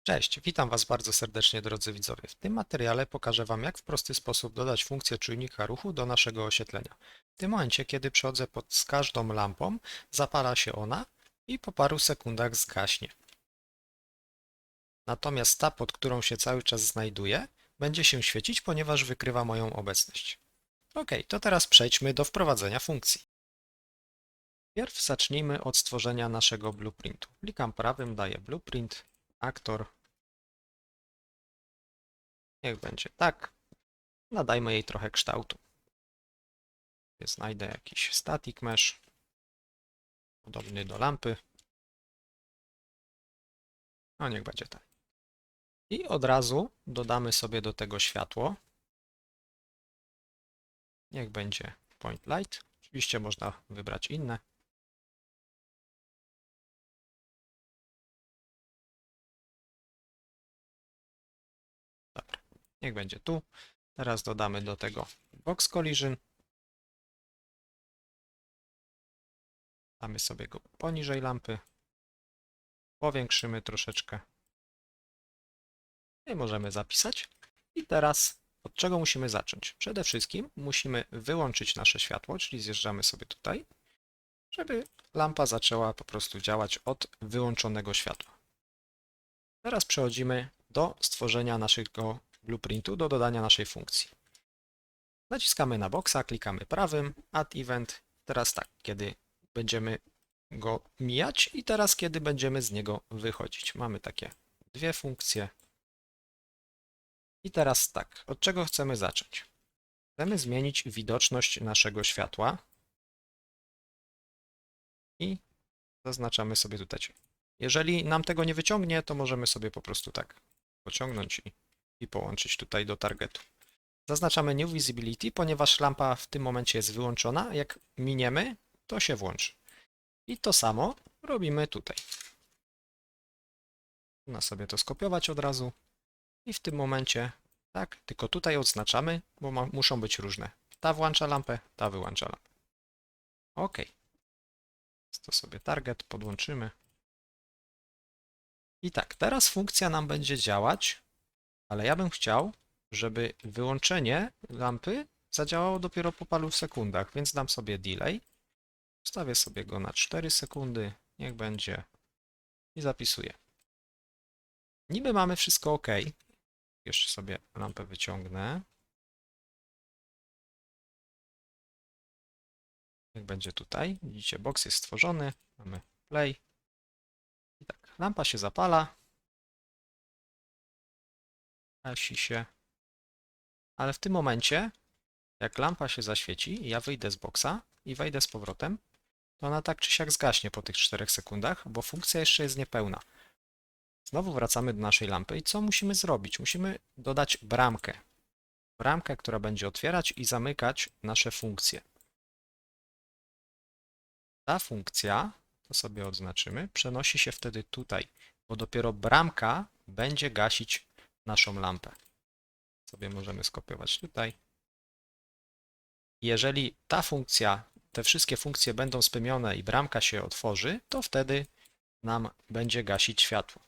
Cześć, witam Was bardzo serdecznie, drodzy widzowie. W tym materiale pokażę Wam, jak w prosty sposób dodać funkcję czujnika ruchu do naszego oświetlenia. W tym momencie, kiedy przechodzę pod każdą lampą, zapala się ona i po paru sekundach zgaśnie. Natomiast ta, pod którą się cały czas znajduje, będzie się świecić, ponieważ wykrywa moją obecność. Ok, to teraz przejdźmy do wprowadzenia funkcji. Pierw zacznijmy od stworzenia naszego blueprintu. Klikam prawym, daję blueprint, aktor. Niech będzie tak. Nadajmy jej trochę kształtu. Znajdę jakiś static mesh, podobny do lampy. No niech będzie tak. I od razu dodamy sobie do tego światło. Niech będzie point light. Oczywiście można wybrać inne. Dobra, niech będzie tu. Teraz dodamy do tego box collision. Damy sobie go poniżej lampy. Powiększymy troszeczkę. I możemy zapisać. I teraz od czego musimy zacząć? Przede wszystkim musimy wyłączyć nasze światło, czyli zjeżdżamy sobie tutaj, żeby lampa zaczęła po prostu działać od wyłączonego światła. Teraz przechodzimy do stworzenia naszego blueprintu, do dodania naszej funkcji. Naciskamy na boxa, klikamy prawym, add event. Teraz tak, kiedy będziemy go mijać i teraz kiedy będziemy z niego wychodzić. Mamy takie dwie funkcje. I teraz tak, od czego chcemy zacząć? Chcemy zmienić widoczność naszego światła i zaznaczamy sobie tutaj. Jeżeli nam tego nie wyciągnie, to możemy sobie po prostu tak pociągnąć i połączyć tutaj do targetu. Zaznaczamy New Visibility, ponieważ lampa w tym momencie jest wyłączona. Jak miniemy, to się włączy. I to samo robimy tutaj. Można sobie to skopiować od razu. I w tym momencie, tak, tylko tutaj odznaczamy, bo muszą być różne. Ta włącza lampę, ta wyłącza lampę. OK. To sobie target podłączymy. I tak, teraz funkcja nam będzie działać, ale ja bym chciał, żeby wyłączenie lampy zadziałało dopiero po paru sekundach, więc dam sobie delay. Wstawię sobie go na 4 sekundy, niech będzie i zapisuję. Niby mamy wszystko OK. Jeszcze sobie lampę wyciągnę. Niech będzie tutaj. Widzicie, box jest stworzony. Mamy play. I tak, lampa się zapala. Gasi się. Ale w tym momencie, jak lampa się zaświeci, ja wyjdę z boxa i wejdę z powrotem, to ona tak czy siak zgaśnie po tych 4 sekundach, bo funkcja jeszcze jest niepełna. Znowu wracamy do naszej lampy i co musimy zrobić? Musimy dodać bramkę. Bramkę, która będzie otwierać i zamykać nasze funkcje. Ta funkcja, to sobie odznaczymy, przenosi się wtedy tutaj, bo dopiero bramka będzie gasić naszą lampę. Sobie możemy skopiować tutaj. Jeżeli ta funkcja, te wszystkie funkcje będą spełnione i bramka się otworzy, to wtedy nam będzie gasić światło.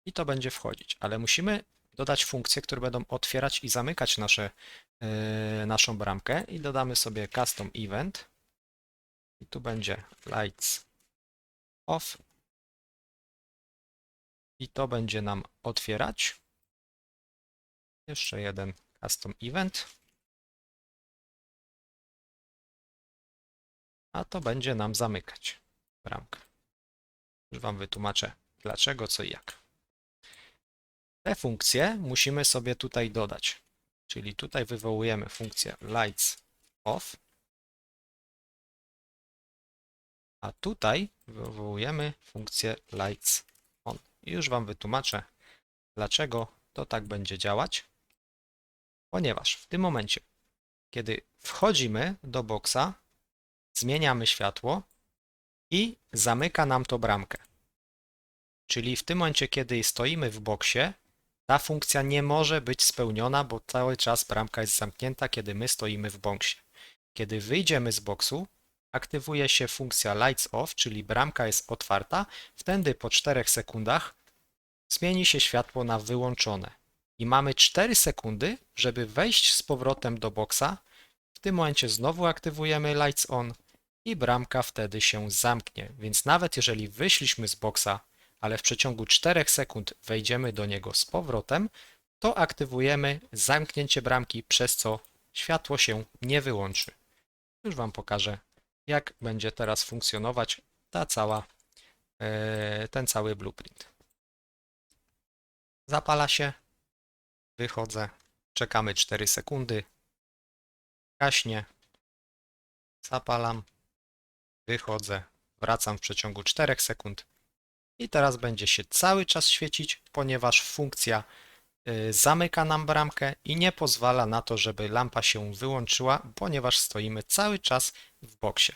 I to będzie wchodzić, ale musimy dodać funkcje, które będą otwierać i zamykać naszą bramkę i dodamy sobie custom event i tu będzie lights off i to będzie nam otwierać. Jeszcze jeden custom event, a to będzie nam zamykać bramkę. Już Wam wytłumaczę dlaczego, co i jak. Te funkcje musimy sobie tutaj dodać, czyli tutaj wywołujemy funkcję lights off, a tutaj wywołujemy funkcję lights on. I już Wam wytłumaczę, dlaczego to tak będzie działać. Ponieważ w tym momencie, kiedy wchodzimy do boxa, zmieniamy światło i zamyka nam to bramkę. Czyli w tym momencie, kiedy stoimy w boksie, ta funkcja nie może być spełniona, bo cały czas bramka jest zamknięta, kiedy my stoimy w boksie. Kiedy wyjdziemy z boksu, aktywuje się funkcja Lights Off, czyli bramka jest otwarta. Wtedy po 4 sekundach zmieni się światło na wyłączone. I mamy 4 sekundy, żeby wejść z powrotem do boksa. W tym momencie znowu aktywujemy Lights On i bramka wtedy się zamknie. Więc nawet jeżeli wyszliśmy z boksa, ale w przeciągu 4 sekund wejdziemy do niego z powrotem, to aktywujemy zamknięcie bramki, przez co światło się nie wyłączy. Już Wam pokażę, jak będzie teraz funkcjonować ten cały blueprint. Zapala się, wychodzę, czekamy 4 sekundy, gaśnie, zapalam, wychodzę, wracam w przeciągu 4 sekund i teraz będzie się cały czas świecić, ponieważ funkcja zamyka nam bramkę i nie pozwala na to, żeby lampa się wyłączyła, ponieważ stoimy cały czas w boksie.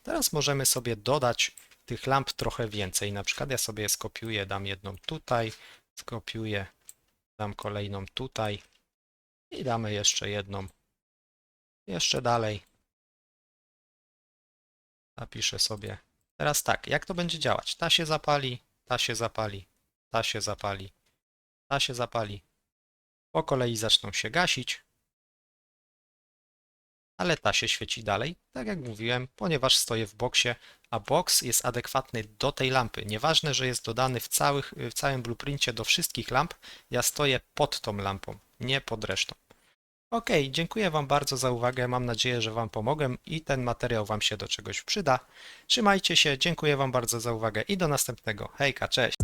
Teraz możemy sobie dodać tych lamp trochę więcej. Na przykład ja sobie skopiuję, dam jedną tutaj, skopiuję, dam kolejną tutaj i damy jeszcze jedną. Jeszcze dalej. Napiszę sobie. Teraz tak, jak to będzie działać? Ta się zapali, ta się zapali, ta się zapali, ta się zapali. Po kolei zaczną się gasić, ale ta się świeci dalej, tak jak mówiłem, ponieważ stoję w boksie, a boks jest adekwatny do tej lampy. Nieważne, że jest dodany w całym blueprincie do wszystkich lamp, ja stoję pod tą lampą, nie pod resztą. Ok, dziękuję Wam bardzo za uwagę, mam nadzieję, że Wam pomogłem i ten materiał Wam się do czegoś przyda. Trzymajcie się, dziękuję Wam bardzo za uwagę i do następnego. Hejka, cześć!